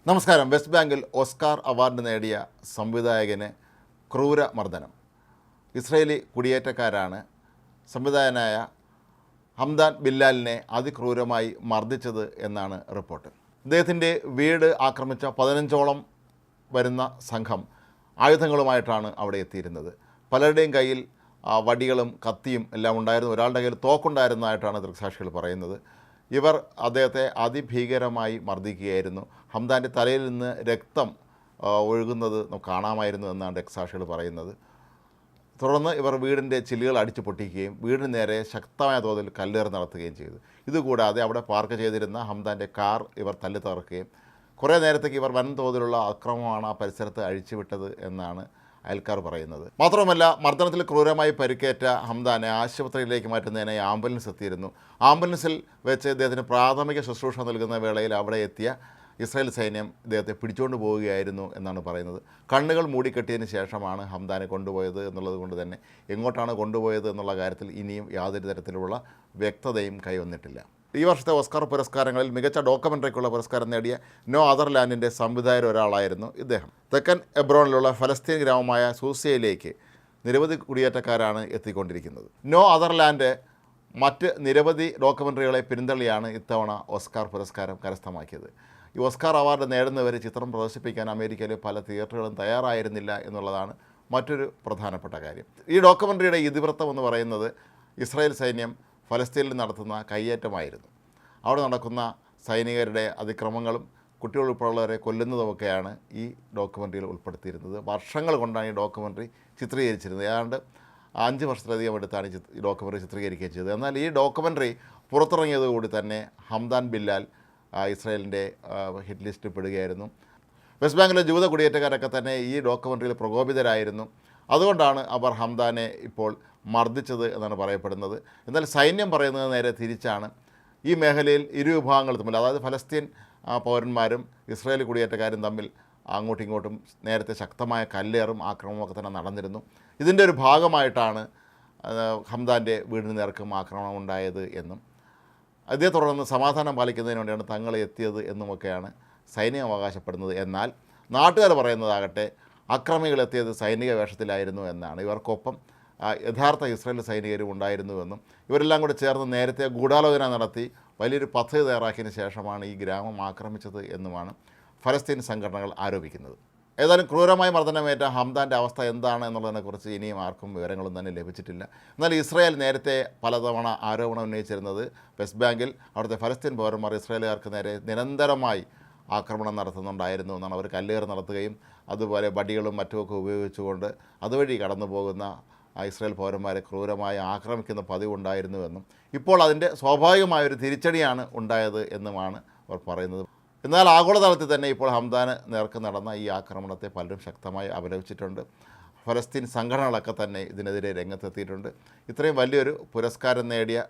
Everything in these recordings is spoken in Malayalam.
നമസ്കാരം. വെസ്റ്റ് ബാങ്കിൽ ഓസ്കാർ അവാർഡ് നേടിയ സംവിധായകന് ക്രൂരമർദ്ദനം. ഇസ്രയേലി കുടിയേറ്റക്കാരാണ് സംവിധായകനായ ഹംദാൻ ബില്ലാലിനെ അതിക്രൂരമായി മർദ്ദിച്ചത് എന്നാണ് റിപ്പോർട്ട്. ഇദ്ദേഹത്തിൻ്റെ വീട് ആക്രമിച്ച 15ഓളം വരുന്ന സംഘം ആയുധങ്ങളുമായിട്ടാണ് അവിടെ എത്തിയിരുന്നത്. പലരുടെയും കയ്യിൽ വടികളും കത്തിയും എല്ലാം ഉണ്ടായിരുന്നു. ഒരാളുടെ കയ്യിൽ തോക്കുണ്ടായിരുന്നതായിട്ടാണ് ദൃക്സാക്ഷികൾ പറയുന്നത്. ഇവർ അദ്ദേഹത്തെ അതിഭീകരമായി മർദ്ദിക്കുകയായിരുന്നു. ഹംദാൻ്റെ തലയിൽ നിന്ന് രക്തം ഒഴുകുന്നത് കാണാമായിരുന്നു എന്നാണ് ദൃക്സാക്ഷികൾ പറയുന്നത്. തുടർന്ന് ഇവർ വീടിൻ്റെ ചില്ലുകൾ അടിച്ചു പൊട്ടിക്കുകയും വീടിന് നേരെ ശക്തമായ തോതിൽ കല്ലേറ് നടത്തുകയും ചെയ്തു. ഇതുകൂടാതെ അവിടെ പാർക്ക് ചെയ്തിരുന്ന ഹംദാൻ്റെ കാർ ഇവർ തല്ലി തകർക്കുകയും കുറേ നേരത്തേക്ക് ഇവർ വൻതോതിലുള്ള അക്രമമാണ് ആ പരിസരത്ത് അഴിച്ചുവിട്ടത് എന്നാണ് അയൽക്കാർ പറയുന്നത്. മാത്രമല്ല, മർദ്ദനത്തിൽ ക്രൂരമായി പരിക്കേറ്റ ഹംദാനെ ആശുപത്രിയിലേക്ക് മാറ്റുന്നതിനായി ആംബുലൻസ് എത്തിയിരുന്നു. ആംബുലൻസിൽ വെച്ച് ഇദ്ദേഹത്തിന് പ്രാഥമിക ശുശ്രൂഷ നൽകുന്ന വേളയിൽ അവിടെ എത്തിയ ഇസ്രായേൽ സൈന്യം ഇദ്ദേഹത്തെ പിടിച്ചുകൊണ്ട് പോവുകയായിരുന്നു എന്നാണ് പറയുന്നത്. കണ്ണുകൾ മൂടിക്കെട്ടിയതിന് ശേഷമാണ് ഹംദാനെ കൊണ്ടുപോയത് എന്നുള്ളത് കൊണ്ട് തന്നെ എങ്ങോട്ടാണ് കൊണ്ടുപോയത് എന്നുള്ള കാര്യത്തിൽ ഇനിയും യാതൊരു തരത്തിലുള്ള വ്യക്തതയും കൈവന്നിട്ടില്ല. ഈ വർഷത്തെ ഓസ്കാർ പുരസ്കാരങ്ങളിൽ മികച്ച ഡോക്യുമെൻ്ററിക്കുള്ള പുരസ്കാരം നേടിയ നോ അതർ ലാൻഡിൻ്റെ സംവിധായകർ ഒരാളായിരുന്നു ഇദ്ദേഹം. തെക്കൻ എബ്രോണിലുള്ള ഫലസ്തീൻ ഗ്രാമമായ സൂസിയയിലേക്ക് നിരവധി കുടിയേറ്റക്കാരാണ് എത്തിക്കൊണ്ടിരിക്കുന്നത്. നോ അതർ ലാൻഡ് മറ്റ് നിരവധി ഡോക്യുമെൻ്ററികളെ പിന്തള്ളിയാണ് ഇത്തവണ ഓസ്കാർ പുരസ്കാരം കരസ്ഥമാക്കിയത്. ഈ ഓസ്കാർ അവാർഡ് നേടുന്നവരെ ചിത്രം പ്രദർശിപ്പിക്കാൻ അമേരിക്കയിലെ പല തിയേറ്ററുകളും തയ്യാറായിരുന്നില്ല എന്നുള്ളതാണ് മറ്റൊരു പ്രധാനപ്പെട്ട കാര്യം. ഈ ഡോക്യുമെൻ്ററിയുടെ ഇതിവൃത്തം എന്ന് പറയുന്നത് ഇസ്രായേൽ സൈന്യം ഫലസ്തീനിൽ നടത്തുന്ന കയ്യേറ്റമായിരുന്നു. അവിടെ നടക്കുന്ന സൈനികരുടെ അതിക്രമങ്ങളും കുട്ടികൾ ഉൾപ്പെടെയുള്ളവരെ കൊല്ലുന്നതുമൊക്കെയാണ് ഈ ഡോക്യുമെൻ്ററിയിൽ ഉൾപ്പെടുത്തിയിരുന്നത്. വർഷങ്ങൾ കൊണ്ടാണ് ഈ ഡോക്യുമെൻ്ററി ചിത്രീകരിച്ചിരുന്നത്. ഏതാണ്ട് 5 വർഷത്തിലധികം എടുത്താണ് ഈ ഡോക്യുമെൻ്ററി ചിത്രീകരിക്കുകയും ചെയ്തത്. എന്നാൽ ഈ ഡോക്യുമെൻ്ററി പുറത്തിറങ്ങിയതുകൂടി തന്നെ ഹംദാൻ ബില്ലാൽ ഇസ്രായേലിൻ്റെ ഹിറ്റ് ലിസ്റ്റിൽ പെടുകയായിരുന്നു. വെസ്റ്റ് ബാങ്കിലെ ജൂത കുടിയേറ്റക്കാരൊക്കെ തന്നെ ഈ ഡോക്യുമെൻ്ററിയിൽ പ്രകോപിതരായിരുന്നു. അതുകൊണ്ടാണ് അവർ ഹംദാനെ ഇപ്പോൾ മർദ്ദിച്ചത് എന്നാണ് പറയപ്പെടുന്നത്. എന്നാൽ സൈന്യം പറയുന്നത് നേരെ തിരിച്ചാണ്. ഈ മേഖലയിൽ ഇരു വിഭാഗങ്ങൾ തമ്മിൽ, അതായത് ഫലസ്തീൻ പൗരന്മാരും ഇസ്രായേലി കുടിയേറ്റക്കാരും തമ്മിൽ അങ്ങോട്ടും ഇങ്ങോട്ടും നേരത്തെ ശക്തമായ കല്ലേറും ആക്രമണമൊക്കെ തന്നെ നടന്നിരുന്നു. ഇതിൻ്റെ ഒരു ഭാഗമായിട്ടാണ് ഹംദാൻ്റെ വീടിന് നേർക്കും ആക്രമണം ഉണ്ടായത് എന്നും അതേ തുടർന്ന് സമാധാനം പാലിക്കുന്നതിന് വേണ്ടിയാണ് തങ്ങൾ എത്തിയത് എന്നുമൊക്കെയാണ് സൈന്യം അവകാശപ്പെടുന്നത്. എന്നാൽ നാട്ടുകാർ പറയുന്നതാകട്ടെ അക്രമികളെത്തിയത് സൈനിക വേഷത്തിലായിരുന്നു എന്നാണ്. ഇവർക്കൊപ്പം യഥാർത്ഥ ഇസ്രായേൽ സൈനികരും ഉണ്ടായിരുന്നുവെന്നും ഇവരെല്ലാം കൂടി ചേർന്ന് നേരത്തെ ഗൂഢാലോചന നടത്തി വലിയൊരു പദ്ധതി തയ്യാറാക്കിയതിന് ശേഷമാണ് ഈ ഗ്രാമം ആക്രമിച്ചത് എന്നുമാണ് ഫലസ്തീൻ സംഘടനകൾ ആരോപിക്കുന്നത്. ഏതായാലും ക്രൂരമായി മർദ്ദനമേറ്റ ഹംദാൻ്റെ അവസ്ഥ എന്താണ് എന്നുള്ളതിനെക്കുറിച്ച് ഇനിയും ആർക്കും വിവരങ്ങളൊന്നും തന്നെ ലഭിച്ചിട്ടില്ല. എന്നാൽ ഇസ്രായേൽ നേരത്തെ പലതവണ ആരോപണം ഉന്നയിച്ചിരുന്നത് വെസ്റ്റ് ബാങ്കിൽ അവിടുത്തെ ഫലസ്തീൻ പൗരന്മാർ ഇസ്രായേലുകാർക്ക് നേരെ നിരന്തരമായി ആക്രമണം നടത്തുന്നുണ്ടായിരുന്നു എന്നാണ്. അവർ കല്ലേറ് നടത്തുകയും അതുപോലെ വടികളും മറ്റുമൊക്കെ ഉപയോഗിച്ചുകൊണ്ട് അതുവഴി കടന്നു പോകുന്ന ഇസ്രായേൽ പൗരന്മാരെ ക്രൂരമായി ആക്രമിക്കുന്ന പതിവുണ്ടായിരുന്നുവെന്നും ഇപ്പോൾ അതിൻ്റെ സ്വാഭാവികമായൊരു തിരിച്ചടിയാണ് ഉണ്ടായത് എന്നുമാണ് അവർ പറയുന്നത്. എന്നാൽ ആഗോളതലത്തിൽ തന്നെ ഇപ്പോൾ ഹംദാന് നേർക്ക് നടന്ന ഈ ആക്രമണത്തെ പലരും ശക്തമായി അപലപിച്ചിട്ടുണ്ട്. ഫലസ്തീൻ സംഘടനകളൊക്കെ തന്നെ ഇതിനെതിരെ രംഗത്തെത്തിയിട്ടുണ്ട്. ഇത്രയും വലിയൊരു പുരസ്കാരം നേടിയ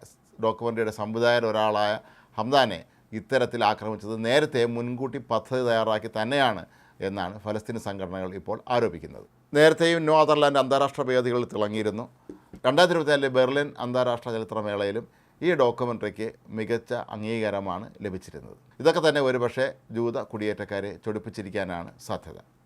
ഡോക്യുമെൻ്ററിയുടെ സംവിധായകർ ഒരാളായ ഹംദാനെ ഇത്തരത്തിൽ ആക്രമിച്ചത് നേരത്തെ മുൻകൂട്ടി പദ്ധതി തയ്യാറാക്കി തന്നെയാണ് എന്നാണ് ഫലസ്തീൻ സംഘടനകൾ ഇപ്പോൾ ആരോപിക്കുന്നത്. നേരത്തെയും നോ അതർ ലാൻഡ് അന്താരാഷ്ട്ര വേദികളിൽ തിളങ്ങിയിരുന്നു. 2024 ബെർലിൻ അന്താരാഷ്ട്ര ചലച്ചിത്രമേളയിലും ഈ ഡോക്യുമെൻ്ററിക്ക് മികച്ച അംഗീകാരമാണ് ലഭിച്ചിരുന്നത്. ഇതൊക്കെ തന്നെ ഒരുപക്ഷെ ജൂത കുടിയേറ്റക്കാരെ ചൊടിപ്പിച്ചിരിക്കാനാണ് സാധ്യത.